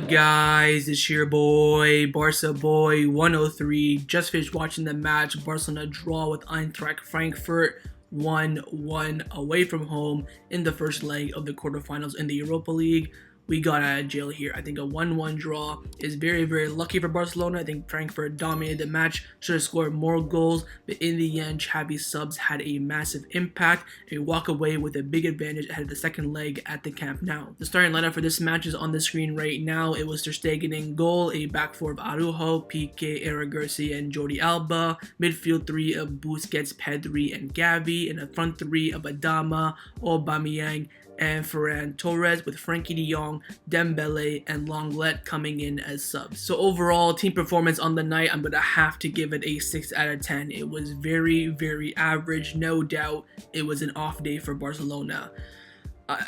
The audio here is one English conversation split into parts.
up, guys? It's your boy, Barca Boy 103. Just finished watching the match. Barcelona draw with Eintracht Frankfurt 1-1 away from home in the first leg of the quarterfinals in the Europa League. We got out of jail here. I think a 1-1 draw is very, very lucky for Barcelona. I think Frankfurt dominated the match, should have scored more goals, but in the end, Xavi's subs had a massive impact, and we walk away with a big advantage ahead of the second leg at the Camp Nou. The starting lineup for this match is on the screen right now. It was Ter Stegen in goal, a back four of Araujo, Pique, Garcia, and Jordi Alba, midfield three of Busquets, Pedri, and Xavi, and a front three of Adama, Aubameyang, and Ferran Torres, with Frenkie de Jong, Dembele, and Lenglet coming in as subs. So overall, team performance on the night, I'm going to have to give it a 6 out of 10. It was very, very average, no doubt. It was an off day for Barcelona.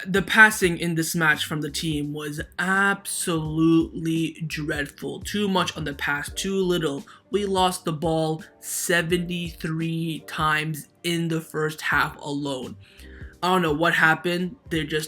The passing in this match from the team was absolutely dreadful. Too much on the pass, too little. We lost the ball 73 times in the first half alone. I don't know what happened.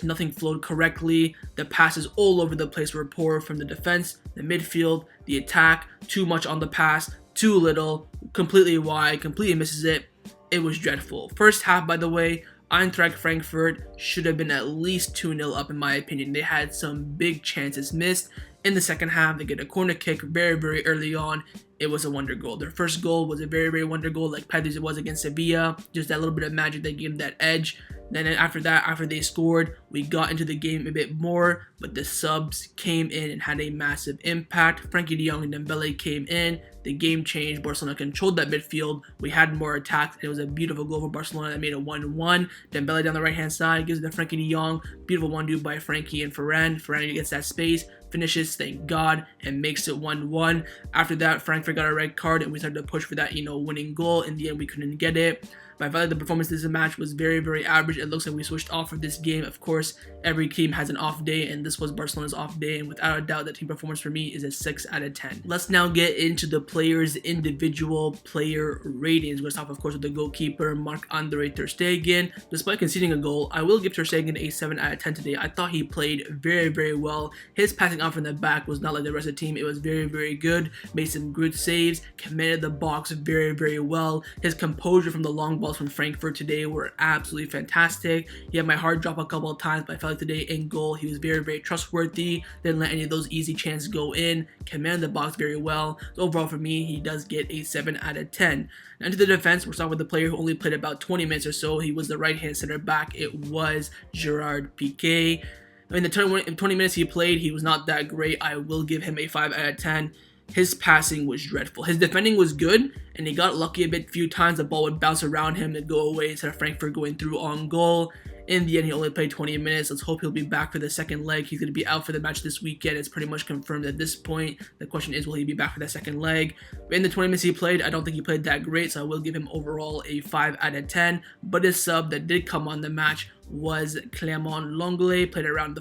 Nothing flowed correctly. The passes all over the place were poor from the defense, the midfield, the attack. Too much on the pass, too little, completely wide, completely misses it. It was dreadful. First half, by the way, Eintracht Frankfurt should have been at least 2-0 up in my opinion. They had some big chances missed. In the second half, they get a corner kick very, very early on. It was a wonder goal. Their first goal was a very, very wonder goal, like Pedri's it was against Sevilla. Just that little bit of magic that gave them that edge. Then after that, after they scored, we got into the game a bit more, but the subs came in and had a massive impact. Frenkie de Jong and Dembele came in. The game changed. Barcelona controlled that midfield. We had more attacks. It was a beautiful goal for Barcelona that made it 1-1. Dembele down the right-hand side gives it to Frenkie de Jong. Beautiful one-two by Frenkie and Ferran. Ferran gets that space, finishes, thank God, and makes it 1-1. After that, Frankfurt got a red card, and we started to push for that, winning goal. In the end, we couldn't get it. But I felt like the performance of this match was very, very average. It looks like we switched off for this game. Of course, every team has an off day, and this was Barcelona's off day. And without a doubt, that team performance for me is a 6 out of 10. Let's now get into the players' individual player ratings. We're going to start, of course, with the goalkeeper, Marc-Andre Ter Stegen. Despite conceding a goal, I will give Ter Stegen a 7 out of 10 today. I thought he played very, very well. His passing out from the back was not like the rest of the team. It was very, very good. Made some good saves. Commanded the box very, very well. His composure from the long balls from Frankfurt today were absolutely fantastic. He had my heart drop a couple of times, but I felt like today in goal, he was very, very trustworthy. Didn't let any of those easy chances go in. Commanded the box very well. So overall for me, he does get a 7 out of 10. Now into the defense, we're starting with the player who only played about 20 minutes or so. He was the right-hand center back. It was Gerard Pique. In the 20 minutes he played, he was not that great. I will give him a 5 out of 10. His passing was dreadful. His defending was good, and he got lucky a few times. The ball would bounce around him and go away instead of Frankfurt going through on goal. In the end, he only played 20 minutes. Let's hope he'll be back for the second leg. He's going to be out for the match this weekend. It's pretty much confirmed at this point. The question is, will he be back for that second leg? But in the 20 minutes he played, I don't think he played that great, so I will give him overall a 5 out of 10. But his sub that did come on the match was Clément Lenglet. Played around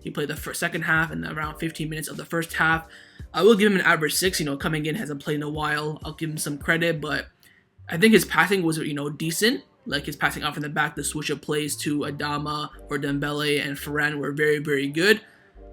he played the second half and around 15 minutes of the first half. I will give him an average 6, coming in, hasn't played in a while. I'll give him some credit, but I think his passing was, decent. Like his passing out from the back, the switch of plays to Adama or Dembele and Ferran were very, very good.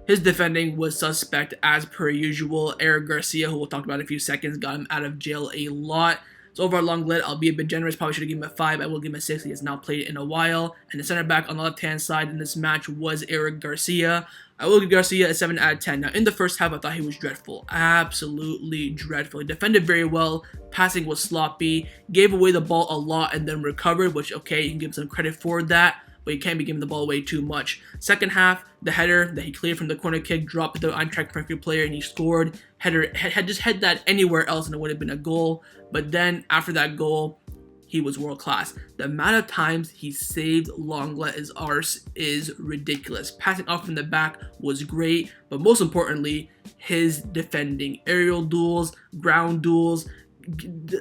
His defending was suspect as per usual. Garcia, who we'll talk about in a few seconds, got him out of jail a lot. So overall, Lenglet, I'll be a bit generous. Probably should have given him a 5. I will give him a 6. He has not played in a while. And the center back on the left-hand side in this match was Garcia. I will give Garcia a 7 out of 10. Now, in the first half, I thought he was dreadful. Absolutely dreadful. He defended very well. Passing was sloppy. Gave away the ball a lot and then recovered, which, okay, you can give him some credit for that. But you can't be giving the ball away too much. Second half, the header that he cleared from the corner kick dropped the Eintracht Frankfurt player and he scored. Had just head that anywhere else and it would have been a goal. But then after that goal, he was world class. The amount of times he saved Lenglet's arse is ridiculous. Passing off from the back was great, but most importantly, his defending. Aerial duels, ground duels,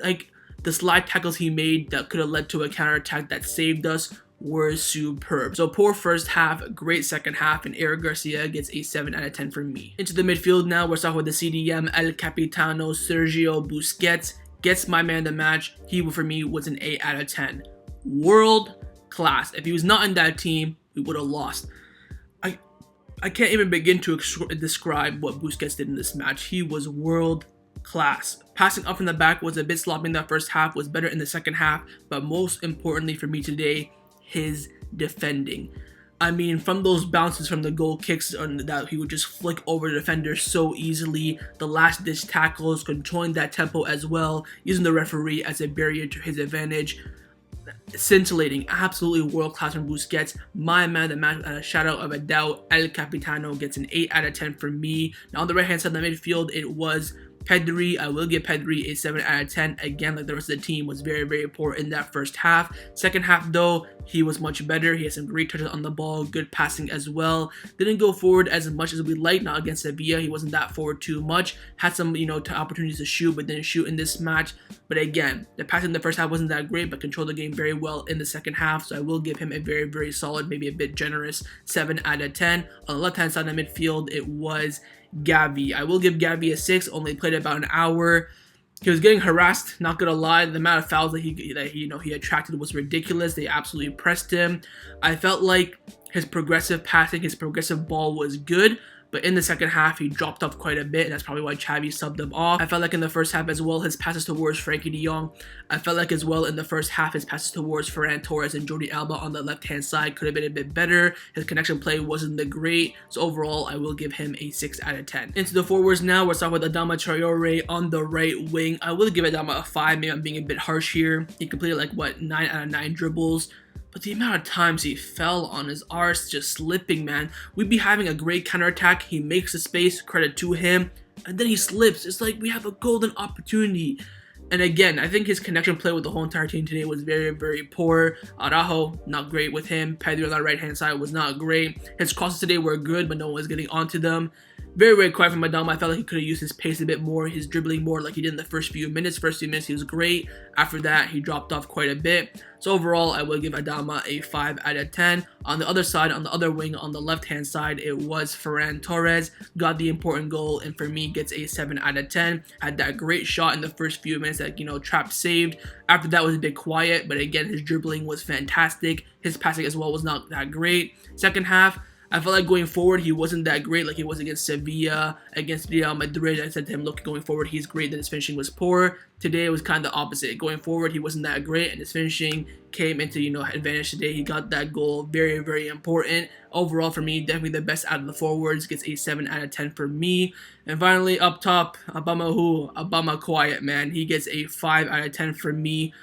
like the slide tackles he made that could have led to a counterattack that saved us were superb. So poor first half, great second half, and Garcia gets a 7 out of 10 from me. Into the midfield now, we're starting with the CDM, El Capitano Sergio Busquets. Gets my man of the match. He, for me, was an 8 out of 10. World class. If he was not in that team, we would have lost. I can't even begin to describe what Busquets did in this match. He was world class. Passing up from the back was a bit sloppy in that first half, was better in the second half, but most importantly for me today, his defending. I mean, from those bounces from the goal kicks that he would just flick over the defender so easily, the last ditch tackles, controlling that tempo as well, using the referee as a barrier to his advantage. Scintillating, absolutely world class from Busquets. My man of the match, a shout out of a doubt, El Capitano gets an 8 out of 10 for me. Now on the right hand side of the midfield, it was Pedri. I will give Pedri a 7 out of 10. Again, like the rest of the team, was very, very poor in that first half. Second half, though, he was much better. He had some great touches on the ball, good passing as well. Didn't go forward as much as we liked, not against Sevilla. He wasn't that forward too much. Had some, opportunities to shoot, but didn't shoot in this match. But again, the passing in the first half wasn't that great, but controlled the game very well in the second half. So I will give him a very, very solid, maybe a bit generous 7 out of 10. On the left-hand side of the midfield, it was Gavi. I will give Gavi a 6, only played about an hour. He was getting harassed, not gonna lie. The amount of fouls that he attracted was ridiculous. They absolutely pressed him. I felt like his progressive passing, his progressive ball was good, but in the second half, he dropped off quite a bit, and that's probably why Xavi subbed him off. I felt like in the first half as well, his passes towards Frenkie de Jong. I felt like as well in the first half, his passes towards Ferran Torres and Jordi Alba on the left-hand side could have been a bit better. His connection play wasn't the great, so overall, I will give him a 6 out of 10. Into the forwards now, we're starting with Adama Traore on the right wing. I will give Adama a 5, maybe I'm being a bit harsh here. He completed 9 out of 9 dribbles. But the amount of times he fell on his arse, just slipping, man. We'd be having a great counterattack. He makes the space, credit to him. And then he slips. It's like we have a golden opportunity. And again, I think his connection play with the whole entire team today was very, very poor. Araujo, not great with him. Pedri on the right-hand side was not great. His crosses today were good, but no one was getting onto them. Very, very quiet from Adama. I felt like he could have used his pace a bit more, his dribbling more like he did in the first few minutes. First few minutes, he was great. After that, he dropped off quite a bit. So overall, I will give Adama a 5 out of 10. On the other side, on the other wing, on the left-hand side, it was Ferran Torres. Got the important goal, and for me, gets a 7 out of 10. Had that great shot in the first few minutes that, Trapp saved. After that was a bit quiet, but again, his dribbling was fantastic. His passing as well was not that great. Second half, I felt like going forward, he wasn't that great like he was against Sevilla, against Real Madrid. I said to him, look, going forward, he's great, then his finishing was poor. Today, it was kind of the opposite. Going forward, he wasn't that great, and his finishing came into, advantage today. He got that goal, very, very important. Overall, for me, definitely the best out of the forwards, gets a 7 out of 10 for me. And finally, up top, Obama quiet, man. He gets a 5 out of 10 for me.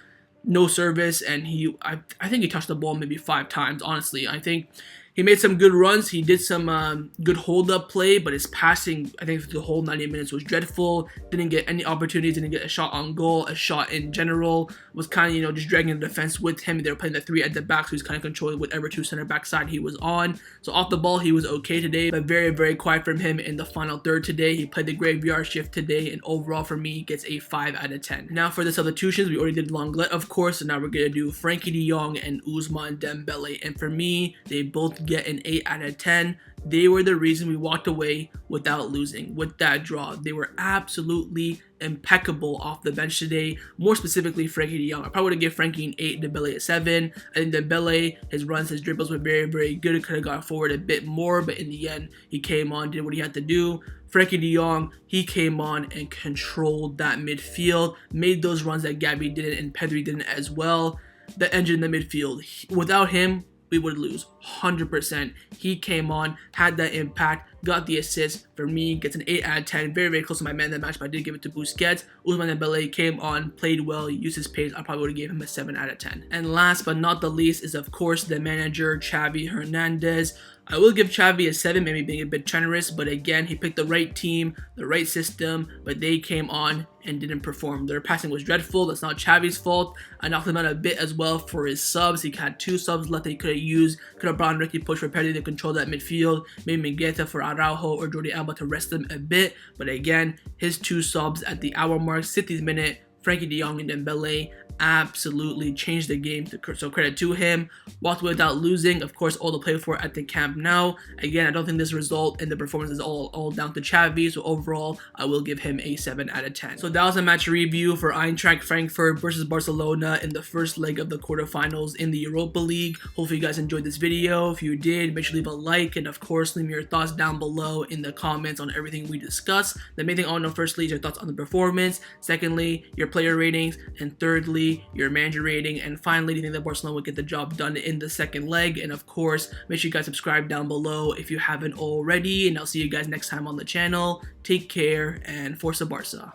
No service, and I think he touched the ball maybe 5 times, honestly. I think he made some good runs. He did some good hold-up play, but his passing, I think the whole 90 minutes was dreadful. Didn't get any opportunities, didn't get a shot on goal, a shot in general. Was kind of, just dragging the defense with him. They were playing the 3 at the back, so he's kind of controlling whatever 2 center back side he was on. So off the ball, he was okay today, but very, very quiet from him in the final third today. He played the graveyard shift today, and overall for me, he gets a 5 out of 10. Now for the substitutions, we already did Lenglet, of course, so now we're going to do Frenkie de Jong and Ousmane Dembele. And for me, they both get an 8 out of 10. They were the reason we walked away without losing, with that draw. They were absolutely impeccable off the bench today. More specifically, Frenkie de Jong. I probably would have given Frenkie an 8, Dembele a 7. I think Dembele, his runs, his dribbles were very, very good. He could have gone forward a bit more, but in the end, he came on, did what he had to do. Frenkie de Jong, he came on and controlled that midfield, made those runs that Gavi didn't and Pedri didn't as well. The engine in the midfield. Without him, we would lose 100%. He came on, had that impact, got the assist. For me, gets an 8 out of 10. Very, very close to my man of the match, but I did give it to Busquets. Ousmane Dembele came on, played well, used his pace. I probably would have gave him a 7 out of 10. And last but not the least is, of course, the manager, Xavi Hernandez. I will give Xavi a 7, maybe being a bit generous, but again, he picked the right team, the right system, but they came on and didn't perform. Their passing was dreadful. That's not Xavi's fault. I knocked him out a bit as well for his subs. He had 2 subs left that he could have used. Could have brought in Ricky Push for Pedri to control that midfield. Maybe Migueta for Araujo or Jordi Alba to rest them a bit. But again, his 2 subs at the hour mark, 60th minute, Frenkie de Jong and Dembele, absolutely changed the game, so credit to him. Walked away without losing, of course, all to play for at the Camp Nou. Again, I don't think this result and the performance is all down to Xavi, so overall, I will give him a 7 out of 10. So that was a match review for Eintracht Frankfurt versus Barcelona in the first leg of the quarterfinals in the Europa League. Hopefully you guys enjoyed this video. If you did, make sure to leave a like, and of course, leave me your thoughts down below in the comments on everything we discussed. The main thing I want to know firstly is your thoughts on the performance, secondly, your player ratings, and thirdly, your manager rating, and finally, do you think that Barcelona would get the job done in the second leg? And of course, make sure you guys subscribe down below if you haven't already, and I'll see you guys next time on the channel. Take care, and Forza Barca.